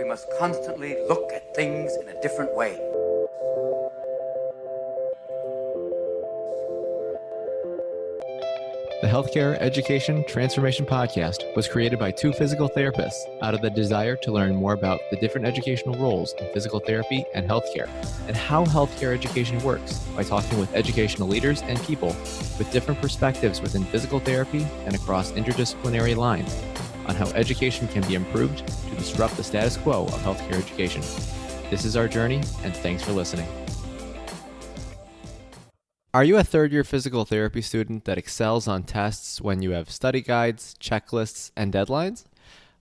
We must constantly look at things in a different way. The Healthcare Education Transformation Podcast was created by two physical therapists out of the desire to learn more about the different educational roles in physical therapy and healthcare, and how healthcare education works by talking with educational leaders and people with different perspectives within physical therapy and across interdisciplinary lines on how education can be improved to disrupt the status quo of healthcare education. This is our journey, and thanks for listening. Are you a third-year physical therapy student that excels on tests when you have study guides, checklists, and deadlines?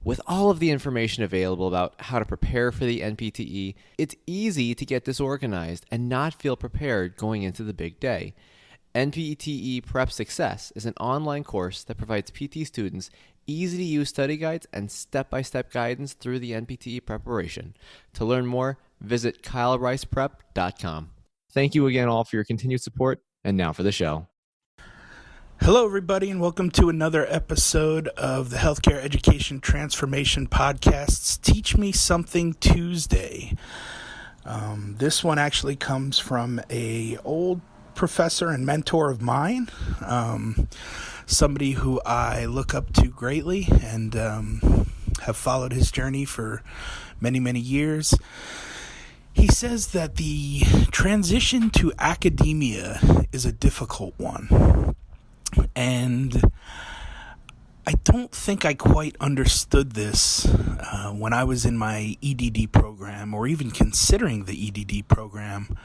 With all of the information available about how to prepare for the NPTE, it's easy to get disorganized and not feel prepared going into the big day. NPTE Prep Success is an online course that provides PT students easy-to-use study guides and step-by-step guidance through the NPTE preparation. To learn more, visit kylericeprep.com. Thank you again all for your continued support, and now for the show. Hello, everybody, and welcome to another episode of the Healthcare Education Transformation Podcast's Teach Me Something Tuesday. This one actually comes from an old professor and mentor of mine, somebody who I look up to greatly and have followed his journey for many, many years. He says that the transition to academia is a difficult one, and I don't think I quite understood this when I was in my EDD program, or even considering the EDD program.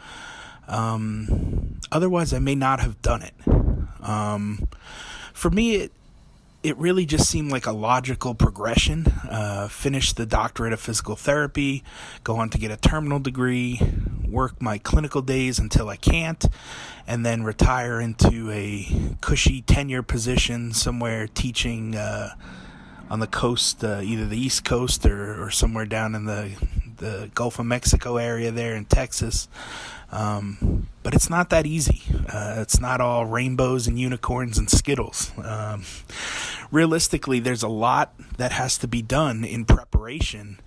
Otherwise, I may not have done it. For me, it really just seemed like a logical progression. Finish the doctorate of physical therapy, go on to get a terminal degree, work my clinical days until I can't, and then retire into a cushy tenure position somewhere teaching on the coast, either the East Coast or somewhere down in the Gulf of Mexico area there in Texas. But it's not that easy. It's not all rainbows and unicorns and Skittles. Realistically, there's a lot that has to be done in preparation,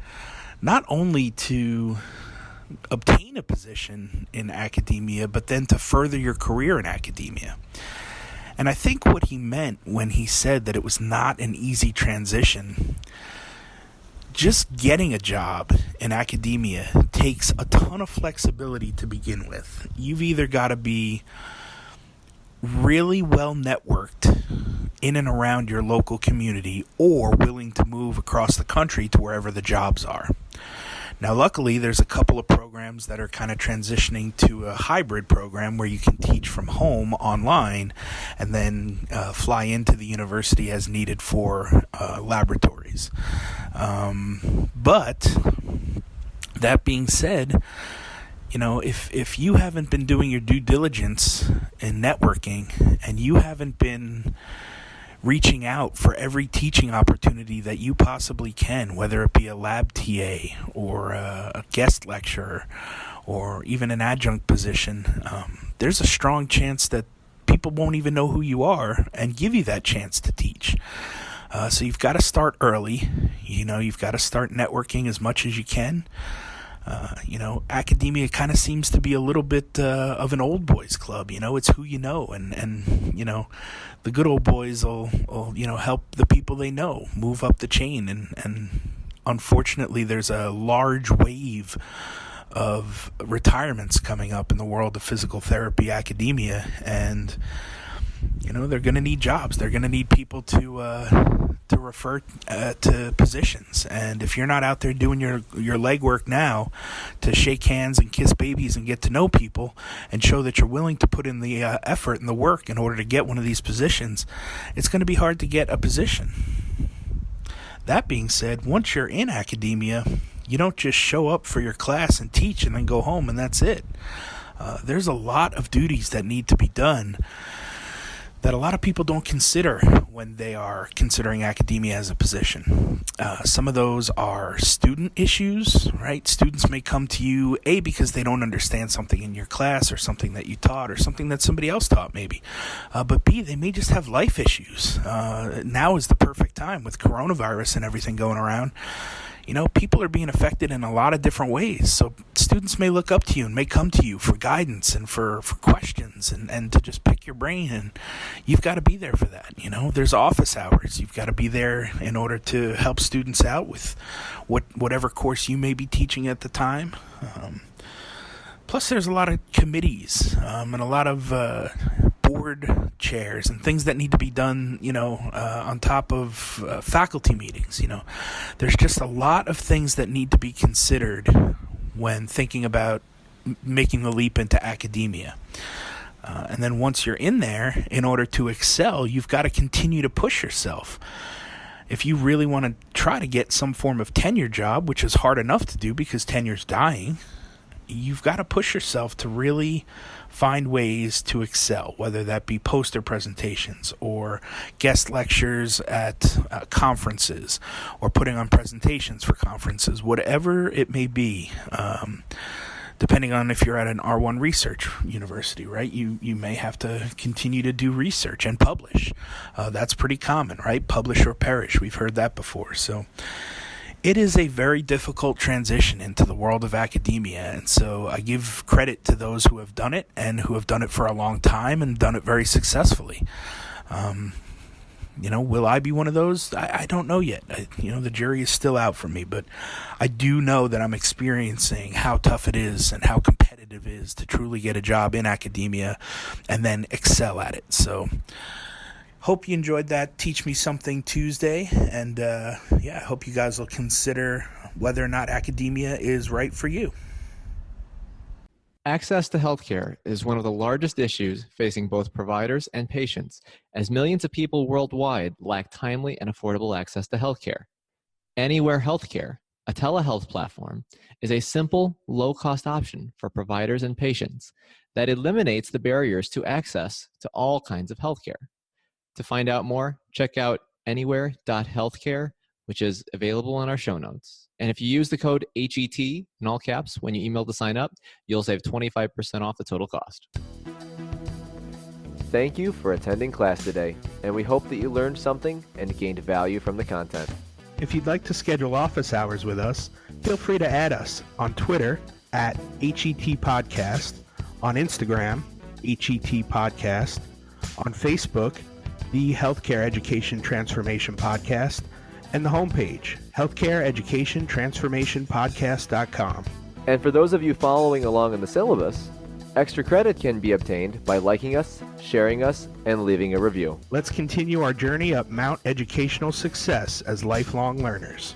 not only to obtain a position in academia, but then to further your career in academia. And I think what he meant when he said that it was not an easy transition, just getting a job in academia takes a ton of flexibility to begin with. You've either got to be really well networked in and around your local community or willing to move across the country to wherever the jobs are. Now, luckily, there's a couple of programs that are kind of transitioning to a hybrid program where you can teach from home online and then fly into the university as needed for laboratories. But that being said, you know, if you haven't been doing your due diligence in networking and you haven't been reaching out for every teaching opportunity that you possibly can, whether it be a lab TA or a guest lecturer or even an adjunct position, there's a strong chance that people won't even know who you are and give you that chance to teach. So you've got to start early. You know, you've got to start networking as much as you can. Academia kind of seems to be a little bit of an old boys club. You know, it's who you know, and you know, the good old boys will help the people they know move up the chain. And unfortunately, there's a large wave of retirements coming up in the world of physical therapy academia, and you know, they're going to need jobs. They're going to need people to refer to positions. And if you're not out there doing your legwork now to shake hands and kiss babies and get to know people and show that you're willing to put in the effort and the work in order to get one of these positions, it's going to be hard to get a position. That being said, once you're in academia, you don't just show up for your class and teach and then go home and that's it. There's a lot of duties that need to be done that a lot of people don't consider when they are considering academia as a position. Some of those are student issues, right? Students may come to you, A, because they don't understand something in your class or something that you taught or something that somebody else taught maybe. But B, they may just have life issues. Now is the perfect time with coronavirus and everything going around. people are being affected in a lot of different ways. So students may look up to you and may come to you for guidance and for questions and to just pick your brain. And you've got to be there for that. There's office hours. You've got to be there in order to help students out with whatever course you may be teaching at the time. Plus, there's a lot of committees and a lot of board chairs and things that need to be done, on top of faculty meetings. There's just a lot of things that need to be considered when thinking about making the leap into academia. And then once you're in there, in order to excel, you've got to continue to push yourself. If you really want to try to get some form of tenure job, which is hard enough to do because tenure's dying, you've got to push yourself to really find ways to excel, whether that be poster presentations or guest lectures at conferences or putting on presentations for conferences, whatever it may be. Depending on if you're at an R1 research university, right? You may have to continue to do research and publish. That's pretty common, right? Publish or perish. We've heard that before. So it is a very difficult transition into the world of academia, and so I give credit to those who have done it and who have done it for a long time and done it very successfully. Will I be one of those? I don't know yet. The jury is still out for me, but I do know that I'm experiencing how tough it is and how competitive it is to truly get a job in academia and then excel at it. So hope you enjoyed that Teach Me Something Tuesday, and I hope you guys will consider whether or not academia is right for you. Access to healthcare is one of the largest issues facing both providers and patients, as millions of people worldwide lack timely and affordable access to healthcare. Anywhere Healthcare, a telehealth platform, is a simple, low-cost option for providers and patients that eliminates the barriers to access to all kinds of healthcare. To find out more, check out anywhere.healthcare, which is available in our show notes. And if you use the code HET in all caps when you email to sign up, you'll save 25% off the total cost. Thank you for attending class today, and we hope that you learned something and gained value from the content. If you'd like to schedule office hours with us, feel free to add us on Twitter at HET Podcast, on Instagram, HET Podcast, on Facebook, the Healthcare Education Transformation Podcast, and the homepage, healthcareeducationtransformationpodcast.com. And for those of you following along in the syllabus, extra credit can be obtained by liking us, sharing us, and leaving a review. Let's continue our journey up Mount Educational Success as lifelong learners.